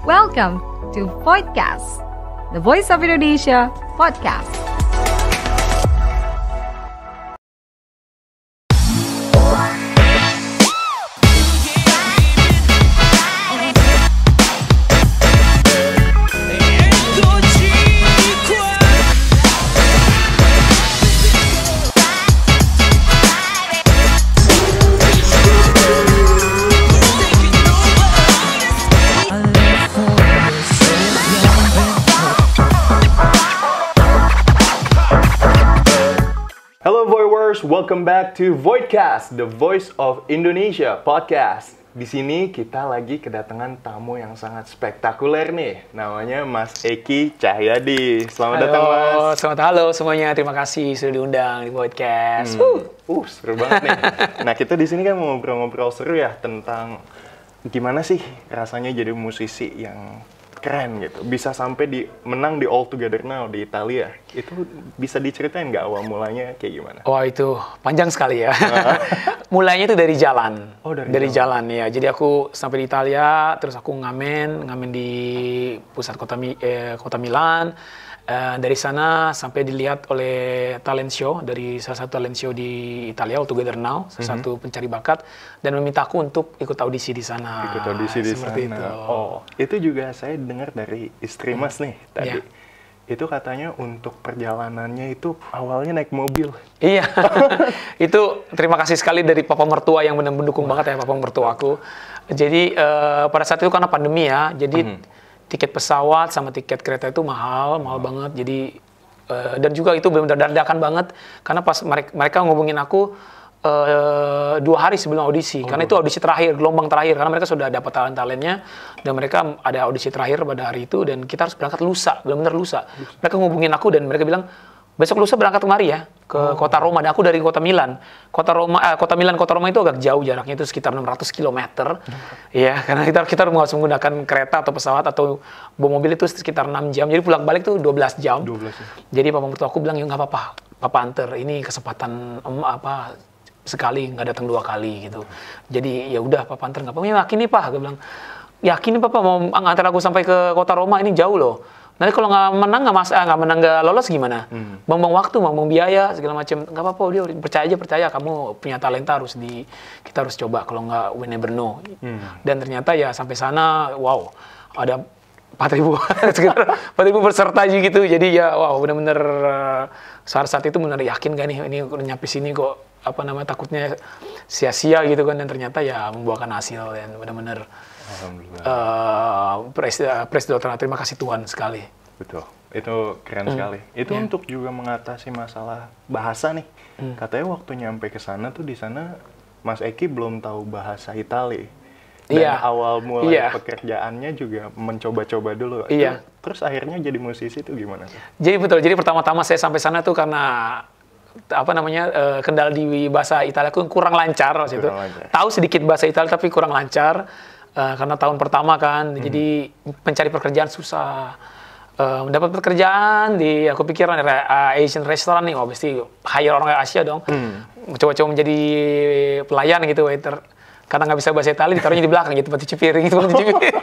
Welcome to Voidcast, the Voice of Indonesia podcast. Hello Voiders, welcome back to Voidcast, the Voice of Indonesia podcast. Di sini kita lagi kedatangan tamu yang sangat spektakuler nih. Namanya Mas Eki Cahyadi. Selamat datang Mas. Selamat halo semuanya. Terima kasih sudah diundang di Voidcast. Seru banget nih. Nah, kita di sini kan mau ngobrol-ngobrol seru ya tentang gimana sih rasanya jadi musisi yang keren gitu, bisa sampai menang di All Together Now di Italia. Itu bisa diceritain nggak awal mulanya kayak gimana? Wah, itu panjang sekali ya. Mulainya itu dari jalan. Oh, dari jalan ya. Jadi aku sampai di Italia, terus aku ngamen di pusat kota Milan. Dari sana sampai dilihat oleh talent show dari salah satu talent show di Italia, All Together Now, salah satu pencari bakat, dan memintaku untuk ikut audisi di sana. Ikut audisi di seperti sana. Itu. Oh, itu juga saya dengar dari istri Mas nih tadi. Yeah. Itu katanya untuk perjalanannya itu awalnya naik mobil. Iya, itu terima kasih sekali dari papa mertua yang benar mendukung banget ya, papa mertuaku. Jadi pada saat itu karena pandemi ya, jadi tiket pesawat sama tiket kereta itu mahal banget. Jadi dan juga itu benar-benar dadakan banget karena pas mereka ngubungin aku 2 hari sebelum audisi, karena itu audisi terakhir, gelombang terakhir, karena mereka sudah dapat talent-talentnya dan mereka ada audisi terakhir pada hari itu dan kita harus berangkat lusa, benar-benar lusa. Mereka ngubungin aku dan mereka bilang besok lusa berangkat kemari ya ke kota Roma. Dan aku dari kota Milan. Kota Roma itu agak jauh jaraknya, itu sekitar 600 km. Ya, karena kita harus menggunakan kereta atau pesawat atau bawa mobil itu sekitar 6 jam. Jadi pulang balik tuh 12 jam. 12 ya. Jadi papa mertua aku bilang, "Ya nggak apa-apa, papa anter. Ini kesempatan sekali, nggak datang 2 kali gitu." Jadi ya udah papa anter, nggak apa-apa. Yakin nih Pak, gue bilang. Yakin nih Papa mau nganter aku sampai ke kota Roma, ini jauh loh. Nanti kalau nggak lolos gimana? Buang waktu, buang biaya segala macam. Nggak apa-apa, dia percaya kamu punya talenta, kita harus coba. Kalau nggak, we never know. Dan ternyata ya sampai sana, wow, ada 4.000 peserta gitu. Jadi ya wow, benar-benar saat itu benar yakin gak nih ini udah nyampe sini kok takutnya sia-sia gitu kan, dan ternyata ya membuahkan hasil dan benar-benar Presiden, terima kasih Tuhan sekali. Betul, itu keren sekali. Itu untuk juga mengatasi masalah bahasa nih. Katanya waktu nyampe ke sana tuh, di sana Mas Eki belum tahu bahasa Itali. Dan awal mulai pekerjaannya juga mencoba-coba dulu. Iya. Terus akhirnya jadi musisi itu gimana? Jadi betul, jadi pertama-tama saya sampai sana tuh karena kendala di bahasa Italia aku kurang lancar waktu itu. Tahu sedikit bahasa Italia tapi kurang lancar. Karena tahun pertama kan, jadi mencari pekerjaan susah. Mendapat pekerjaan aku pikir Asian restaurant nih, pasti hire orang Asia dong. Coba-coba menjadi pelayan gitu, waiter. Karena nggak bisa bahasa Italia, ditaruhnya di belakang gitu, cuci piring gitu, cuci piring.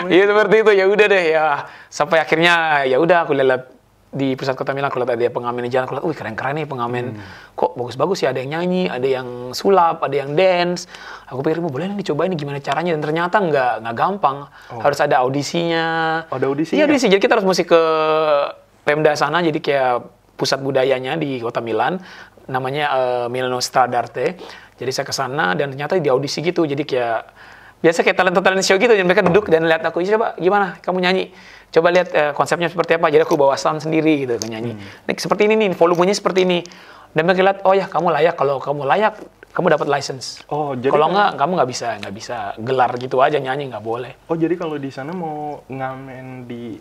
Iya seperti itu, ya udah deh ya. Sampai akhirnya ya udah aku lihat di pusat kota Milan, aku lihat ada pengamen di jalan, aku lihat, keren-keren nih pengamen. Kok bagus-bagus ya, ada yang nyanyi, ada yang sulap, ada yang dance. Aku pikir, boleh nih dicobain gimana caranya, dan ternyata nggak gampang. Harus ada audisinya. Ada audisinya? Iya, audisi. Jadi kita harus mesti ke Pemda sana, jadi kayak pusat budayanya di kota Milan, namanya Milano Stradarte. Jadi saya ke sana dan ternyata di audisi gitu, jadi kayak biasa kayak talent show gitu, dan mereka duduk dan lihat aku, coba gimana kamu nyanyi, coba lihat konsepnya seperti apa. Jadi aku bawa sound sendiri gitu, nyanyi. Nih seperti ini nih, volumenya seperti ini. Dan mereka lihat, oh ya kamu layak, kalau kamu layak kamu dapat license. Oh, jadi kalau enggak kamu nggak bisa gelar gitu aja nyanyi, nggak boleh. Oh, jadi kalau di sana mau ngamen di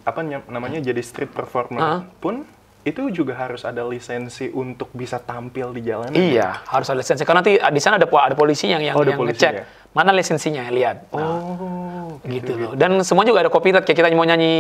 jadi street performer pun itu juga harus ada lisensi untuk bisa tampil di jalanan. Iya, harus ada lisensi. Karena nanti di sana ada polisi yang ngecek mana lisensinya, lihat. Gitu loh. Dan semua juga ada copyright. Kayak kita mau nyanyi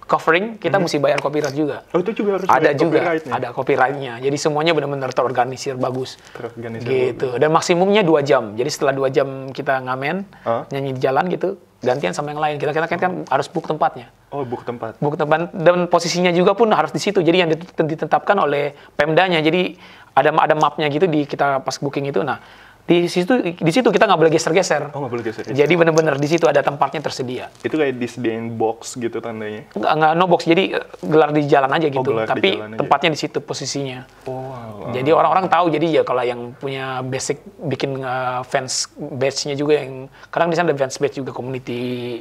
covering, kita mesti bayar copyright juga. Oh, itu juga harus ada bayar juga, copyright-nya? Ada copyright-nya. Jadi semuanya benar-benar terorganisir bagus. Terorganisir gitu. bagus. Dan maksimumnya 2 jam. Jadi setelah 2 jam kita ngamen, nyanyi di jalan gitu, gantian sama yang lain. Kita kan harus book tempatnya. Oh, book tempat. Book tempat dan posisinya juga pun harus di situ. Jadi yang ditetapkan oleh Pemdanya. Jadi ada mapnya gitu di kita pas booking itu. Nah, di situ kita nggak boleh geser-geser. Oh, nggak boleh geser. Jadi benar-benar di situ ada tempatnya tersedia. Itu kayak disediain box gitu tandanya. Enggak no box. Jadi gelar di jalan aja gitu. gelar di Tapi jalan aja. tempatnya di situ posisinya. Oh, wow. Jadi orang-orang tahu. Jadi ya kalau yang punya basic bikin fans badge-nya juga yang kadang di sana ada fans badge juga community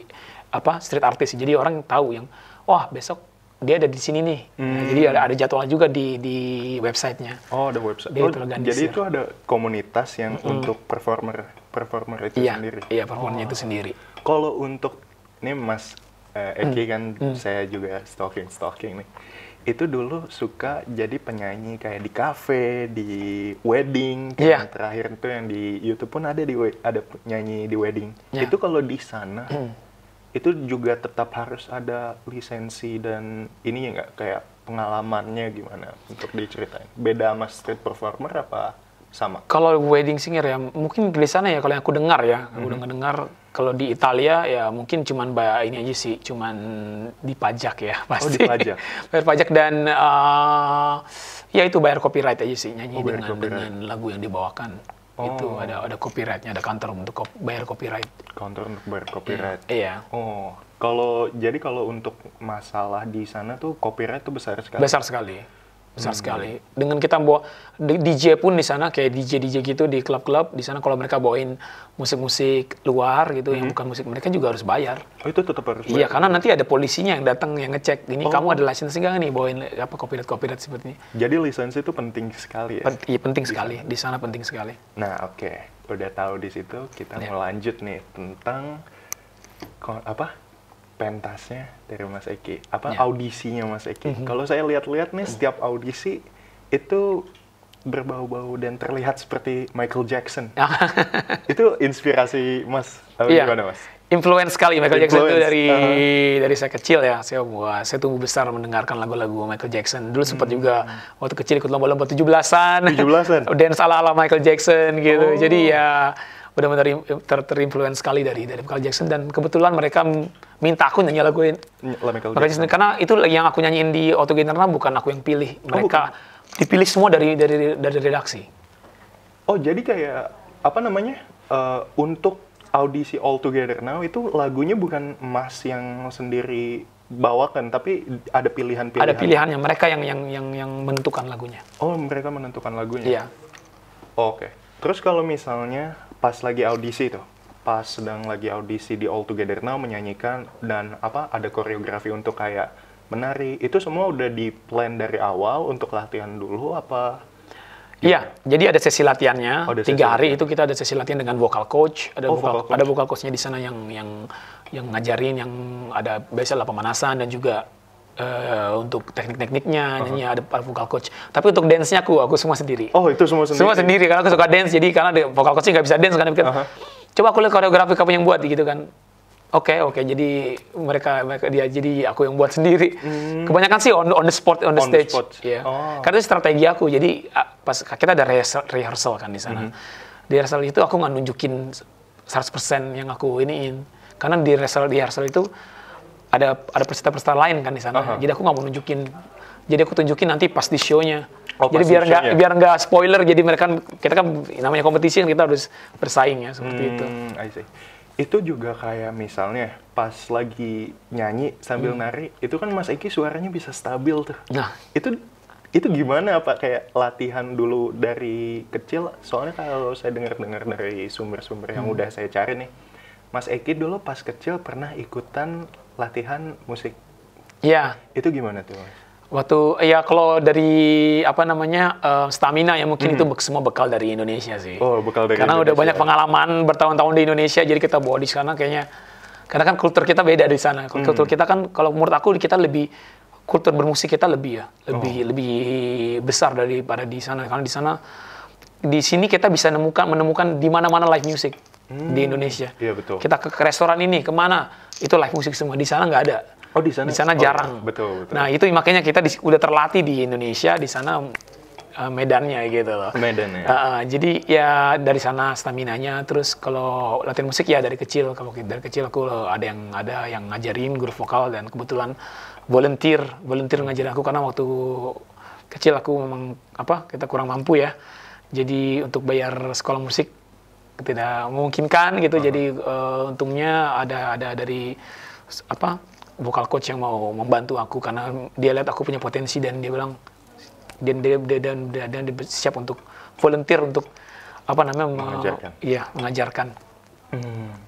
street artist. Jadi orang tahu yang wah besok dia ada di sini nih. Nah, jadi ada jadwalnya juga di websitenya. Oh, ada website. Dia Oh, terorganisir. jadi itu ada komunitas yang untuk performer itu sendiri. Iya, performernya itu sendiri. Kalau untuk nih Mas Eki kan saya juga stalking nih. Itu dulu suka jadi penyanyi kayak di kafe, di wedding, kayak Iya. yang terakhir itu yang di YouTube pun ada ada nyanyi di wedding. Iya. Itu kalau di sana itu juga tetap harus ada lisensi dan ininya nggak, kayak pengalamannya gimana untuk diceritain? Beda sama street performer apa sama? Kalau wedding singer ya mungkin di sana ya kalau yang aku dengar ya, aku dengar kalau di Italia ya mungkin cuman bayar ini aja sih, cuman dipajak ya pasti. Oh, dipajak. Bayar pajak dan ya itu bayar copyright aja sih, nyanyi bayar copyright. dengan lagu yang dibawakan. Itu ada copyrightnya, ada kantor untuk bayar copyright. Counter untuk bayar copyright. Iya. Oh, kalau untuk masalah di sana tuh copyright tuh besar sekali. Besar sekali. Dengan kita bawa DJ pun di sana kayak DJ gitu di klub-klub di sana kalau mereka bawain musik-musik luar gitu yang bukan musik mereka juga harus bayar. Oh, itu tetap harus Iya, bayar. karena nanti ada polisinya yang datang yang ngecek ini kamu ada lisensi nggak nih bawain copyright seperti ini. Jadi lisensi itu penting sekali ya. Iya penting sekali di sana penting sekali. Nah, oke. Udah tahu di situ, kita mau lanjut nih tentang pentasnya dari Mas Eki. Audisinya Mas Eki. Kalau saya lihat-lihat nih setiap audisi itu berbau-bau dan terlihat seperti Michael Jackson. Itu inspirasi Mas Iya. gimana, Mas? Influence sekali Michael Jackson itu Influence, dari saya kecil ya. Saya tumbuh besar mendengarkan lagu-lagu Michael Jackson. Dulu sempat juga waktu kecil ikut lomba-lomba 17-an. 17-an? Dance ala-ala Michael Jackson gitu. Jadi ya benar-benar terinfluence sekali dari Michael Jackson dan kebetulan mereka minta aku nyanyi laguin Michael Michael Jackson karena itu yang aku nyanyiin di Auto General bukan aku yang pilih. Mereka dipilih semua dari redaksi. Oh, jadi kayak untuk audisi All Together Now itu lagunya bukan Mas yang sendiri bawakan, tapi ada pilihan-pilihan. Ada pilihannya, mereka yang menentukan lagunya. Oh, mereka menentukan lagunya. Iya. Oke. Terus kalau misalnya pas lagi audisi tuh, pas sedang lagi audisi di All Together Now menyanyikan dan ada koreografi untuk kayak menari, itu semua udah di-plan dari awal untuk latihan dulu apa? Iya, jadi ada sesi latihannya. Oh, ada sesi 3 hari itu kita ada sesi latihan dengan vocal coach. vocal coach. Ada vocal coachnya di sana yang ngajarin, yang ada biasa pemanasan dan juga untuk teknik-tekniknya, nyanyi ada vocal coach. Tapi untuk dance-nya aku semua sendiri. Oh, itu semua sendiri? Semua sendiri, karena aku suka dance. Jadi karena vocal coachnya nggak bisa dance kan. Coba aku lihat koreografi kamu yang buat gitu kan. Oke, jadi jadi aku yang buat sendiri. Kebanyakan sih on the stage. Iya. Oh. Karena itu strategi aku. Jadi pas kita ada rehearsal kan di sana. Di rehearsal itu aku nggak nunjukin 100% yang aku iniin. Karena di rehearsal itu ada peserta-peserta lain kan di sana. Jadi aku nggak mau nunjukin. Jadi aku tunjukin nanti pas di show-nya. Jadi biar nggak spoiler. Jadi kita kan namanya kompetisi kan kita harus bersaing ya seperti itu. I see. Itu juga kayak misalnya pas lagi nyanyi sambil nari, itu kan Mas Eki suaranya bisa stabil tuh. Nah, itu gimana kayak latihan dulu dari kecil? Soalnya kalau saya dengar dari sumber-sumber yang udah saya cari nih, Mas Eki dulu pas kecil pernah ikutan latihan musik. iya. Itu gimana tuh, Mas? Waktu ya kalau dari stamina ya mungkin itu semua bekal dari Indonesia sih. Oh, bekal dari karena Indonesia. udah banyak pengalaman bertahun-tahun di Indonesia, jadi kita bawa di sana kayaknya. Karena kan kultur kita beda di sana. Kultur kita kan kalau menurut aku kita lebih kultur bermusik kita lebih lebih besar daripada di sana. Karena di sini kita bisa menemukan di mana-mana live music di Indonesia. Iya, betul. Kita ke restoran ini kemana itu live music semua, di sana nggak ada. Oh, di sana Jarang. Betul. Nah, itu makanya kita udah terlatih di Indonesia, di sana medannya gitu loh. Medan ya. Jadi ya dari sana staminanya. Terus kalau latihan musik ya dari kecil. Kalau dari kecil aku ada yang ngajarin guru vokal, dan kebetulan volunteer ngajarin aku karena waktu kecil aku memang kita kurang mampu ya. Jadi untuk bayar sekolah musik tidak memungkinkan gitu. Jadi untungnya ada dari vokal coach yang mau membantu aku karena dia lihat aku punya potensi, dan dia bilang dia siap untuk volunteer untuk Mengajarkan. Iya, mengajarkan.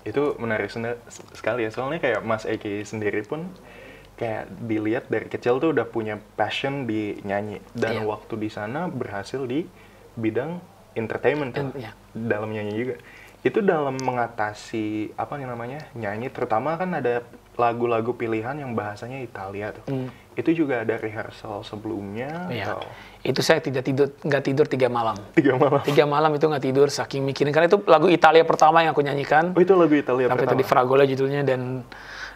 Itu menarik sekali ya, soalnya kayak Mas Eki sendiri pun kayak dilihat dari kecil tuh udah punya passion di nyanyi, dan Iya. waktu di sana berhasil di bidang entertainment tuh, Iya. dalam nyanyi juga. Itu dalam mengatasi nyanyi, terutama kan ada lagu-lagu pilihan yang bahasanya Italia tuh. Itu juga ada rehearsal sebelumnya Iya. atau Itu saya nggak tidur 3 malam. 3 malam? 3 malam itu nggak tidur saking mikirin, karena itu lagu Italia pertama yang aku nyanyikan. Oh, itu lagu Italia Sampai pertama? tadi Fragola judulnya, dan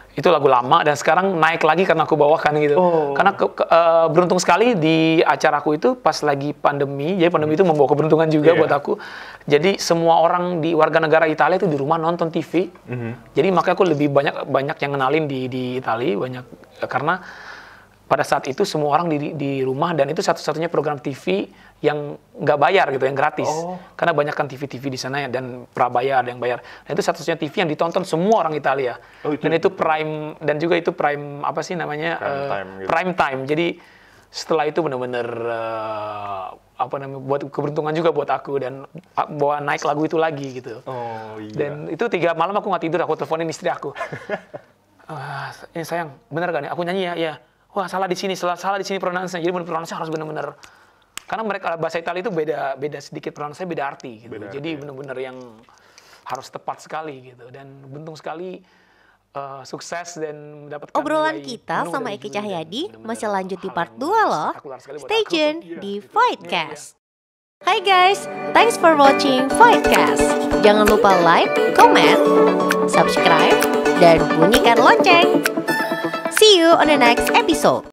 itu lagu lama dan sekarang naik lagi karena aku bawakan gitu. Oh. Karena beruntung sekali di acaraku itu pas lagi pandemi, jadi pandemi itu membawa keberuntungan juga buat aku. Jadi semua orang di warga negara Italia itu di rumah nonton TV. Jadi makanya aku lebih banyak yang kenalin di Italia, karena pada saat itu semua orang di rumah, dan itu satu-satunya program TV yang nggak bayar gitu, yang gratis. Karena banyak kan TV-TV di sana ya, dan prabayar ada yang bayar. Dan itu satu-satunya TV yang ditonton semua orang Italia. Dan itu prime, dan juga itu prime prime time. Jadi setelah itu benar-benar buat keberuntungan juga buat aku, dan bawa naik lagu itu lagi gitu. Oh iya. Dan itu 3 malam aku nggak tidur, aku teleponin istri aku. Ini sayang, bener gak nih? Aku nyanyi ya? Iya. Wah, salah di sini pronunciasinya. Jadi pronunciasinya harus benar-benar, karena mereka bahasa Italia itu beda sedikit pronunciasinya, beda arti gitu. Jadi benar-benar yang harus tepat sekali gitu. Dan beruntung sekali sukses dan mendapatkan Obrolan nilai kita penuh sama dari Eki juri, Cahyadi dan masih benar-benar lanjut di hal part yang 2 loh. spektakular sekali buat Stay aku. tune Iya, di itu. Voidcast. Iya. Hai guys, thanks for watching Voidcast. Jangan lupa like, comment, subscribe, dan bunyikan lonceng. See you on the next episode.